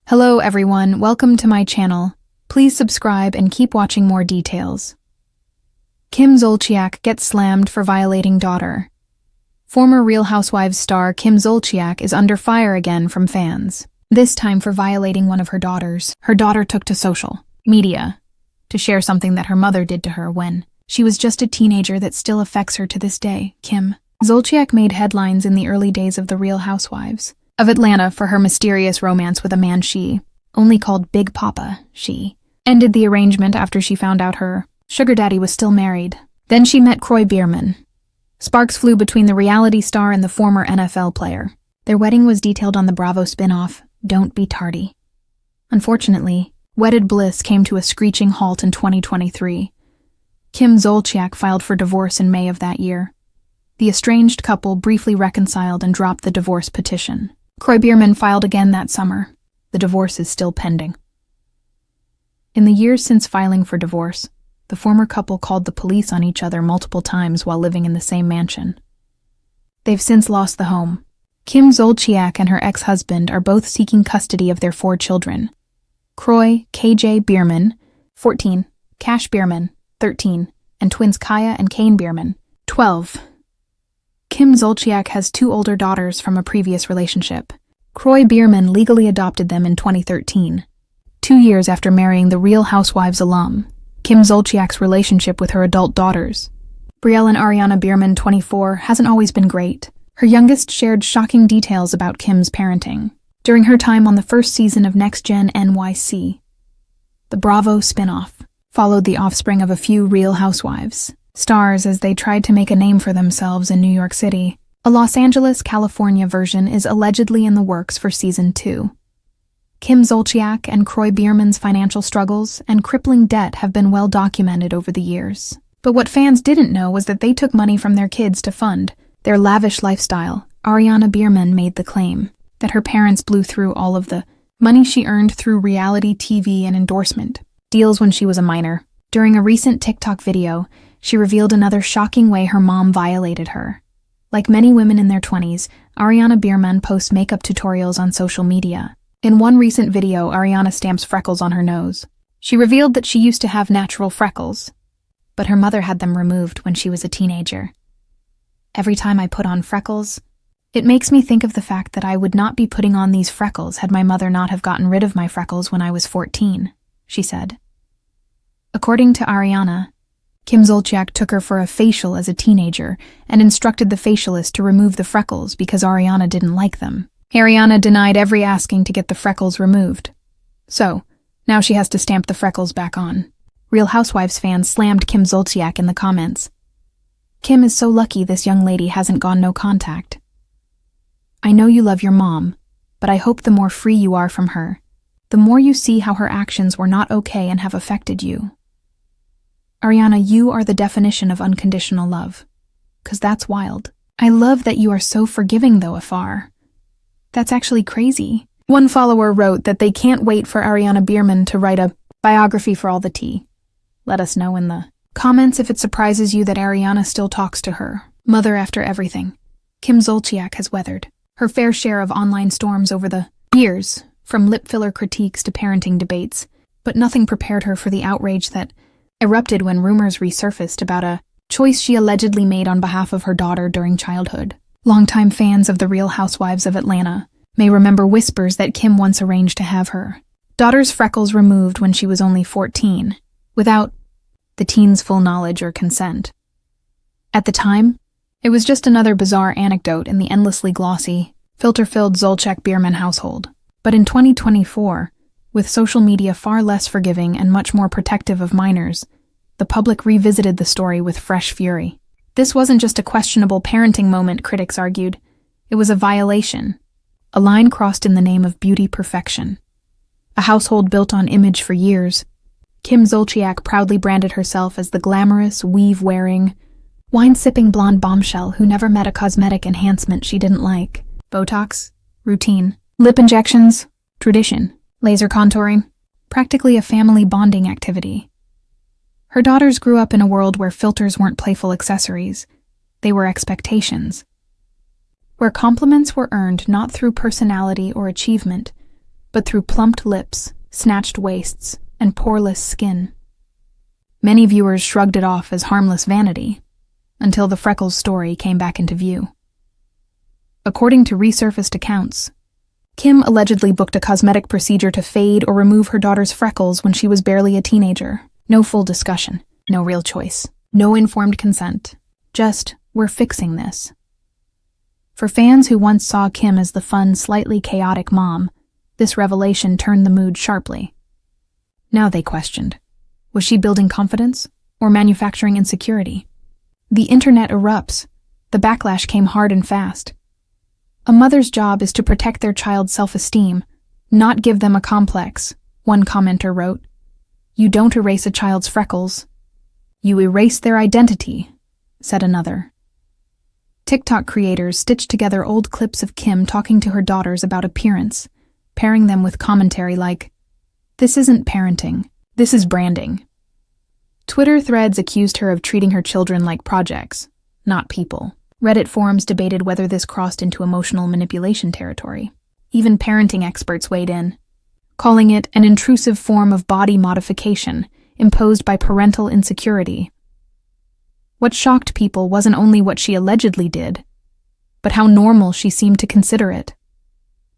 Hello everyone, welcome to my channel. Please subscribe and keep watching more details. Kim Zolciak gets slammed for violating daughter. Former Real Housewives star Kim Zolciak is under fire again from fans, this time for violating one of her daughters. Her daughter took to social media to share something that her mother did to her when she was just a teenager that still affects her to this day. Kim Zolciak made headlines in the early days of the Real Housewives of Atlanta for her mysterious romance with a man she only called Big Papa. She ended the arrangement after she found out her sugar daddy was still married. Then she met Kroy Biermann. Sparks flew between the reality star and the former NFL player. Their wedding was detailed on the Bravo spin-off, Don't Be Tardy. Unfortunately, wedded bliss came to a screeching halt in 2023. Kim Zolciak filed for divorce in May of that year. The estranged couple briefly reconciled and dropped the divorce petition. Kroy Biermann filed again that summer. The divorce is still pending. In the years since filing for divorce, the former couple called the police on each other multiple times while living in the same mansion. They've since lost the home. Kim Zolciak and her ex-husband are both seeking custody of their 4 children. Kroy KJ Biermann, 14, Cash Biermann, 13, and twins Kaya and Kane Biermann, 12. Kim Zolciak has 2 older daughters from a previous relationship. Kroy Biermann legally adopted them in 2013, 2 years after marrying the Real Housewives alum. Kim Zolciak's relationship with her adult daughters, Brielle and Ariana Biermann, 24, hasn't always been great. Her youngest shared shocking details about Kim's parenting during her time on the first season of Next Gen NYC. The Bravo spinoff followed the offspring of a few Real Housewives stars as they tried to make a name for themselves in New York City. A Los Angeles, California version is allegedly in the works for season 2. Kim Zolciak and Kroy Biermann's financial struggles and crippling debt have been well documented over the years. But what fans didn't know was that they took money from their kids to fund their lavish lifestyle. Ariana Biermann made the claim that her parents blew through all of the money she earned through reality TV and endorsement deals when she was a minor. During a recent TikTok video, she revealed another shocking way her mom violated her. Like many women in their 20s, Ariana Biermann posts makeup tutorials on social media. In one recent video, Ariana stamps freckles on her nose. She revealed that she used to have natural freckles, but her mother had them removed when she was a teenager. Every time I put on freckles, it makes me think of the fact that I would not be putting on these freckles had my mother not have gotten rid of my freckles when I was 14, she said. According to Ariana, Kim Zolciak took her for a facial as a teenager and instructed the facialist to remove the freckles because Ariana didn't like them. Ariana denied every asking to get the freckles removed. So, now she has to stamp the freckles back on. Real Housewives fans slammed Kim Zolciak in the comments. Kim is so lucky this young lady hasn't gone no contact. I know you love your mom, but I hope the more free you are from her, the more you see how her actions were not okay and have affected you. Ariana, you are the definition of unconditional love. 'Cause that's wild. I love that you are so forgiving though afar. That's actually crazy. One follower wrote that they can't wait for Ariana Biermann to write a biography for all the tea. Let us know in the comments if it surprises you that Ariana still talks to her mother after everything Kim Zolciak has weathered her fair share of online storms over the years, from lip filler critiques to parenting debates, but nothing prepared her for the outrage that erupted when rumors resurfaced about a choice she allegedly made on behalf of her daughter during childhood. Longtime fans of the Real Housewives of Atlanta may remember whispers that Kim once arranged to have her daughter's freckles removed when she was only 14, without the teen's full knowledge or consent. At the time, it was just another bizarre anecdote in the endlessly glossy, filter-filled Zolciak-Biermann household. But in 2024, with social media far less forgiving and much more protective of minors, the public revisited the story with fresh fury. This wasn't just a questionable parenting moment, critics argued. It was a violation, a line crossed in the name of beauty perfection. A household built on image for years, Kim Zolciak proudly branded herself as the glamorous, weave-wearing, wine-sipping blonde bombshell who never met a cosmetic enhancement she didn't like. Botox, routine, lip injections, tradition, laser contouring, practically a family bonding activity. Her daughters grew up in a world where filters weren't playful accessories, they were expectations. Where compliments were earned not through personality or achievement, but through plumped lips, snatched waists, and poreless skin. Many viewers shrugged it off as harmless vanity, until the freckles story came back into view. According to resurfaced accounts, Kim allegedly booked a cosmetic procedure to fade or remove her daughter's freckles when she was barely a teenager. No full discussion, no real choice, no informed consent. Just, we're fixing this. For fans who once saw Kim as the fun, slightly chaotic mom, this revelation turned the mood sharply. Now they questioned, was she building confidence or manufacturing insecurity? The internet erupts. The backlash came hard and fast. A mother's job is to protect their child's self-esteem, not give them a complex, one commenter wrote. You don't erase a child's freckles. You erase their identity, said another. TikTok creators stitched together old clips of Kim talking to her daughters about appearance, pairing them with commentary like, "This isn't parenting, this is branding." Twitter threads accused her of treating her children like projects, not people. Reddit forums debated whether this crossed into emotional manipulation territory. Even parenting experts weighed in, calling it an intrusive form of body modification imposed by parental insecurity. What shocked people wasn't only what she allegedly did, but how normal she seemed to consider it.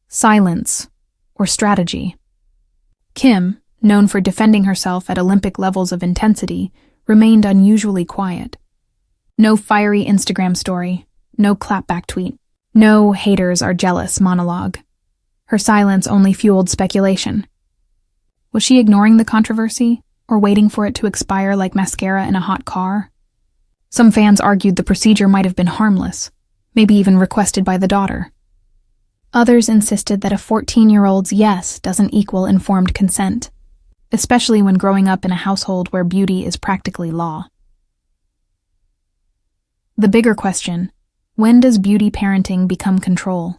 Silence, or strategy. Kim, known for defending herself at Olympic levels of intensity, remained unusually quiet. No fiery Instagram story, no clapback tweet, no haters are jealous monologue. Her silence only fueled speculation. Was she ignoring the controversy, or waiting for it to expire like mascara in a hot car? Some fans argued the procedure might have been harmless, maybe even requested by the daughter. Others insisted that a 14-year-old's yes doesn't equal informed consent, especially when growing up in a household where beauty is practically law. The bigger question, when does beauty parenting become control?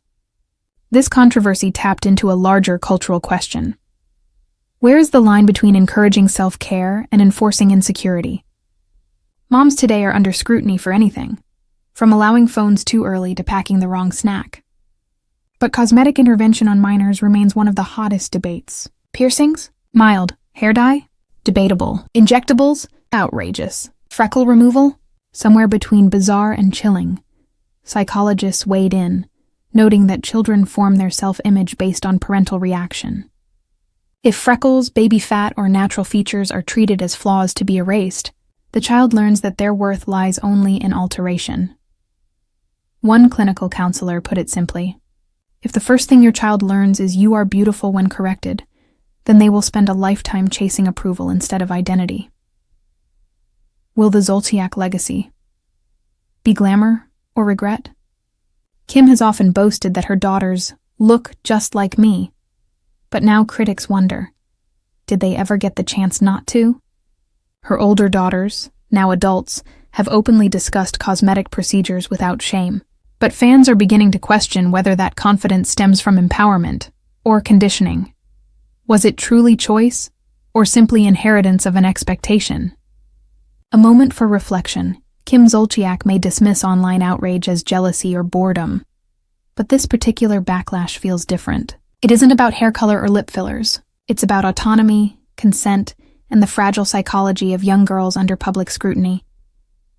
This controversy tapped into a larger cultural question. Where is the line between encouraging self-care and enforcing insecurity? Moms today are under scrutiny for anything, from allowing phones too early to packing the wrong snack. But cosmetic intervention on minors remains one of the hottest debates. Piercings? Mild. Hair dye? Debatable. Injectables? Outrageous. Freckle removal? Somewhere between bizarre and chilling. Psychologists weighed in, noting that children form their self-image based on parental reaction. If freckles, baby fat, or natural features are treated as flaws to be erased, the child learns that their worth lies only in alteration. One clinical counselor put it simply, if the first thing your child learns is you are beautiful when corrected, then they will spend a lifetime chasing approval instead of identity. Will the Zolciak legacy be glamour or regret? Kim has often boasted that her daughters look just like me, but now critics wonder, did they ever get the chance not to? Her older daughters, now adults, have openly discussed cosmetic procedures without shame, but fans are beginning to question whether that confidence stems from empowerment or conditioning. Was it truly choice, or simply inheritance of an expectation? A moment for reflection. Kim Zolciak may dismiss online outrage as jealousy or boredom, but this particular backlash feels different. It isn't about hair color or lip fillers. It's about autonomy, consent, and the fragile psychology of young girls under public scrutiny.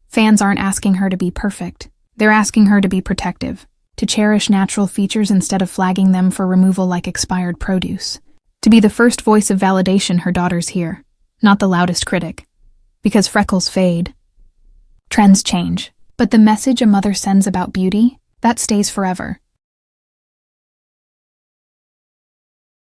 Fans aren't asking her to be perfect. They're asking her to be protective, to cherish natural features instead of flagging them for removal like expired produce, to be the first voice of validation her daughters hear, not the loudest critic. Because freckles fade. Trends change, but the message a mother sends about beauty, that stays forever.